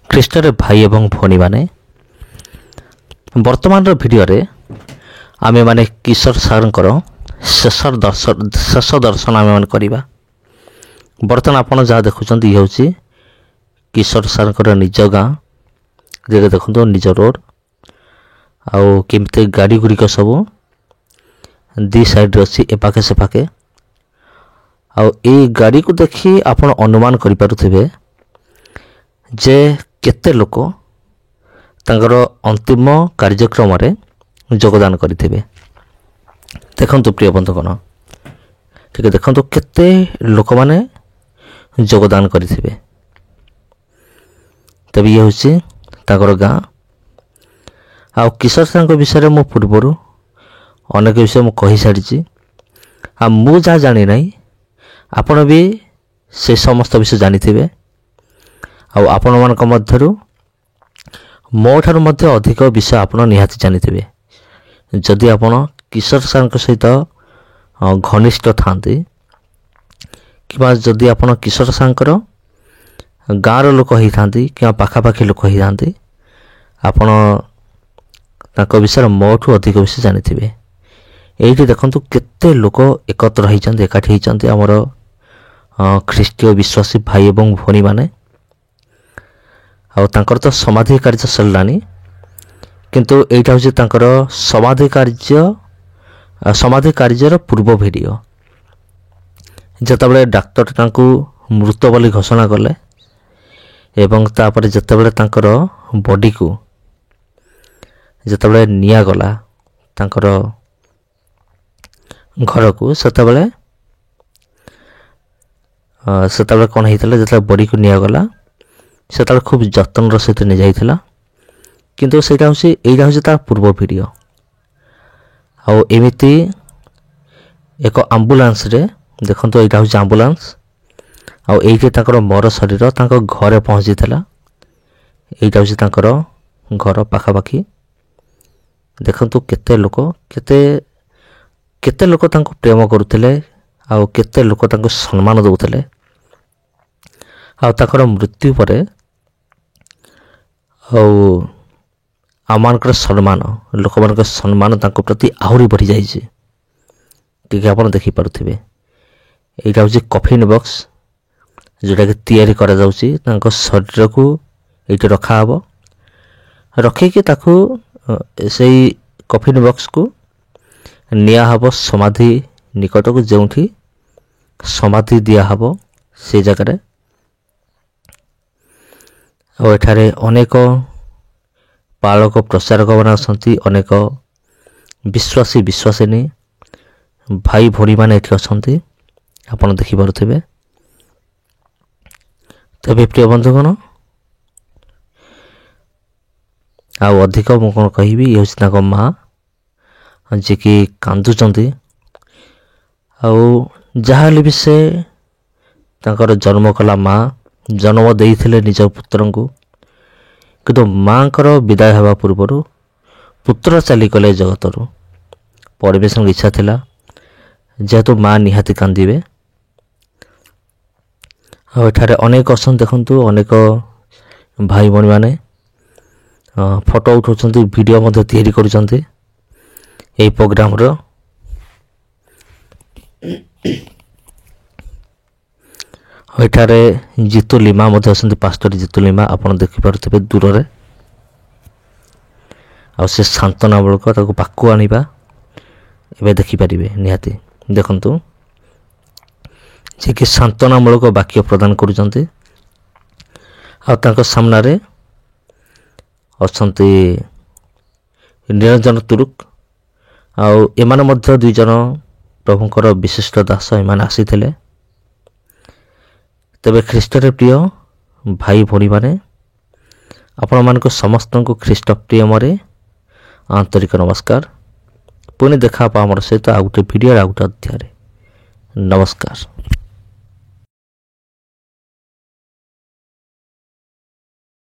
ଖ୍ରୀଷ୍ଟରେ ଭାଇ ଏବଂ ଭଉଣୀମାନେ, ବର୍ତ୍ତମାନର ଭିଡ଼ିଓରେ ଆମେମାନେ କିଶୋର ସାର୍ଙ୍କର ଶେଷ ଦର୍ଶନ ଆମେମାନେ କରିବା। ବର୍ତ୍ତମାନ ଆପଣ ଯାହା ଦେଖୁଛନ୍ତି ଇଏ ହେଉଛି କିଶୋର ସାର୍ଙ୍କର ନିଜ ଗାଁ, ଯେଟା ଦେଖନ୍ତୁ ନିଜ ରୋଡ଼, ଆଉ କେମିତି ଗାଡ଼ି ଗୁଡ଼ିକ ସବୁ ଦୁଇ ସାଇଡ଼୍ରେ ଅଛି ଏପାଖେ ସେପାଖେ। ଆଉ ଏଇ ଗାଡ଼ିକୁ ଦେଖି ଆପଣ ଅନୁମାନ କରିପାରୁଥିବେ ଯେ କେତେ ଲୋକ ତାଙ୍କର ଅନ୍ତିମ କାର୍ଯ୍ୟକ୍ରମରେ ଯୋଗଦାନ କରିଥିବେ। ଦେଖନ୍ତୁ ପ୍ରିୟ ବନ୍ଧୁଗଣ, ଟିକେ ଦେଖନ୍ତୁ କେତେ ଲୋକମାନେ ଯୋଗଦାନ କରିଥିବେ। ତେବେ ଇଏ ହେଉଛି ତାଙ୍କର ଗାଁ। ଆଉ କିଶୋର ସାର୍ଙ୍କ ବିଷୟରେ ମୁଁ ପୂର୍ବରୁ ଅନେକ ବିଷୟ ମୁଁ କହିସାରିଛି। ଆଉ ମୁଁ ଯାହା ଜାଣିନାହିଁ ଆପଣ ବି ସେ ସମସ୍ତ ବିଷୟ ଜାଣିଥିବେ। ଆଉ ଆପଣମାନଙ୍କ ମଧ୍ୟରୁ ମୋ ଠାରୁ ମଧ୍ୟ ଅଧିକ ବିଷୟ ଆପଣ ନିହାତି ଜାଣିଥିବେ। ଯଦି ଆପଣ କିଶୋର ସାର୍ଙ୍କ ସହିତ ଘନିଷ୍ଠ ଥାନ୍ତି, କିମ୍ବା ଯଦି ଆପଣ କିଶୋର ସାର୍ଙ୍କର ଗାଁର ଲୋକ ହେଇଥାନ୍ତି କିମ୍ବା ପାଖାପାଖି ଲୋକ ହେଇଥାନ୍ତି, ଆପଣ ତାଙ୍କ ବିଷୟରେ ମୋଠୁ ଅଧିକ ବିଷୟ ଜାଣିଥିବେ। ଏଇଠି ଦେଖନ୍ତୁ କେତେ ଲୋକ ଏକତ୍ର ହେଇଛନ୍ତି, ଏକାଠି ହେଇଛନ୍ତି ଆମର ଖ୍ରୀଷ୍ଟୀୟ ବିଶ୍ୱାସୀ ଭାଇ ଏବଂ ଭଉଣୀମାନେ। ଆଉ ତାଙ୍କର ତ ସମାଧି କାର୍ଯ୍ୟ ସରିଲାଣି, କିନ୍ତୁ ଏଇଟା ହେଉଛି ତାଙ୍କର ସମାଧି କାର୍ଯ୍ୟର ପୂର୍ବ ଭିଡ଼ିଓ। ଯେତେବେଳେ ଡାକ୍ତର ତାଙ୍କୁ ମୃତ ବୋଲି ଘୋଷଣା କଲେ ଏବଂ ତାପରେ ଯେତେବେଳେ ତାଙ୍କର ବଡ଼ିକୁ ଯେତେବେଳେ ନିଆଗଲା ତାଙ୍କର ଘରକୁ, ସେତେବେଳେ କ'ଣ ହେଇଥିଲା, ଯେତେବେଳେ ବଡ଼ିକୁ ନିଆଗଲା ସେତେବେଳେ ଖୁବ୍ ଯତ୍ନର ସହିତ ନିଆଯାଇଥିଲା। କିନ୍ତୁ ଏଇଟା ହେଉଛି ତା ପୂର୍ବ ଭିଡ଼ିଓ। ଆଉ ଏମିତି ଏକ ଆମ୍ବୁଲାନ୍ସରେ ଦେଖନ୍ତୁ, ଏଇଟା ହେଉଛି ଆମ୍ବୁଲାନ୍ସ। ଆଉ ଏଇଠି ତାଙ୍କର ମର ଶରୀର ତାଙ୍କ ଘରେ ପହଞ୍ଚିଥିଲା। ଏଇଟା ହେଉଛି ତାଙ୍କର ଘର ପାଖାପାଖି। ଦେଖନ୍ତୁ କେତେ ଲୋକ ତାଙ୍କୁ ପ୍ରେମ କରୁଥିଲେ, ଆଉ କେତେ ଲୋକ ତାଙ୍କୁ ସମ୍ମାନ ଦେଉଥିଲେ। ଆଉ ତାଙ୍କର ମୃତ୍ୟୁ ପରେ ଆଉ ଆମମାନଙ୍କର ଲୋକମାନଙ୍କର ସମ୍ମାନ ତାଙ୍କ ପ୍ରତି ଆହୁରି ବଢ଼ିଯାଇଛି। ଟିକେ ଆପଣ ଦେଖିପାରୁଥିବେ, ଏଇଟା ହେଉଛି କଫିନ୍ ବକ୍ସ, ଯେଉଁଟାକି ତିଆରି କରାଯାଉଛି। ତାଙ୍କ ଶରୀରକୁ ଏଇଠି ରଖାହେବ, ରଖିକି ତାକୁ ସେଇ କଫିନ୍ ବକ୍ସକୁ ନିଆହେବ ସମାଧି ନିକଟକୁ, ଯେଉଁଠି ସମାଧି ଦିଆହେବ ସେଇ ଜାଗାରେ। ଆଉ ଏଠାରେ ଅନେକ ପାଳକ ପ୍ରଚାରକମାନେ ଆସନ୍ତି, ଅନେକ ବିଶ୍ୱାସିନୀ ଭାଇ ଭଉଣୀମାନେ ଏଠି ଅଛନ୍ତି, ଆପଣ ଦେଖିପାରୁଥିବେ। ତେବେ ପ୍ରିୟ ବନ୍ଧୁଗଣ, ଆଉ ଅଧିକ ମୁଁ କ'ଣ କହିବି, ଇଏ ହେଉଛି ତାଙ୍କ ମାଆ, ଯିଏକି କାନ୍ଦୁଛନ୍ତି। ଆଉ ଯାହାହେଲେ ବି ସେ ତାଙ୍କର ଜନ୍ମ କଲା ମାଆ, ଜନ୍ମ ଦେଇଥିଲେ ନିଜ ପୁତ୍ରଙ୍କୁ, କିନ୍ତୁ ମାଆଙ୍କର ବିଦାୟ ହେବା ପୂର୍ବରୁ ପୁତ୍ର ଚାଲିଗଲେ ଜଗତରୁ। ପରମେଶ୍ୱରଙ୍କ ଇଚ୍ଛା ଥିଲା ଯେହେତୁ ମାଆ ନିହାତି କାନ୍ଦିବେ। ଆଉ ଏଠାରେ ଅନେକ ଅଛନ୍ତି, ଦେଖନ୍ତୁ ଅନେକ ଭାଇ ଭଉଣୀମାନେ ଫଟୋ ଉଠାଉଛନ୍ତି, ଭିଡ଼ିଓ ମଧ୍ୟ ତିଆରି କରୁଛନ୍ତି ଏହି ପ୍ରୋଗ୍ରାମର। ଏଠାରେ ଜିତୁ ଲିମା ମଧ୍ୟ ଅଛନ୍ତି, ପାଷ୍ଟର ଜିତୁ ଲିମା, ଆପଣ ଦେଖିପାରୁଥିବେ ଦୂରରେ। ଆଉ ସେ ସାନ୍ତ୍ୱନାମୂଳକ ତାକୁ ପାଖକୁ ଆଣିବା ଏବେ ଦେଖିପାରିବେ ନିହାତି। ଦେଖନ୍ତୁ ଯିଏକି ସାନ୍ତ୍ୱନାମୂଳକ ବାକ୍ୟ ପ୍ରଦାନ କରୁଛନ୍ତି। ଆଉ ତାଙ୍କ ସାମ୍ନାରେ ଅଛନ୍ତି ନିରଞ୍ଜନ ତୁରୁକ। ଆଉ ଏମାନେ ମଧ୍ୟ ଦୁଇ ଜଣ ପ୍ରଭୁଙ୍କର ବିଶିଷ୍ଟ ଦାସ, ଏମାନେ ଆସିଥିଲେ। ତେବେ ଖ୍ରୀଷ୍ଟରେ ପ୍ରିୟ ଭାଇ ଭଉଣୀମାନେ, ଆପଣମାନଙ୍କୁ ସମସ୍ତଙ୍କୁ ଖ୍ରୀଷ୍ଟ ପ୍ରେମରେ ଆନ୍ତରିକ ନମସ୍କାର। ପୁଣି ଦେଖା ହେବା ଆମର ସହିତ ଆଉ ଗୋଟେ ଭିଡ଼ିଓରେ, ଆଉ ଗୋଟେ ଅଧ୍ୟାୟରେ। ନମସ୍କାର।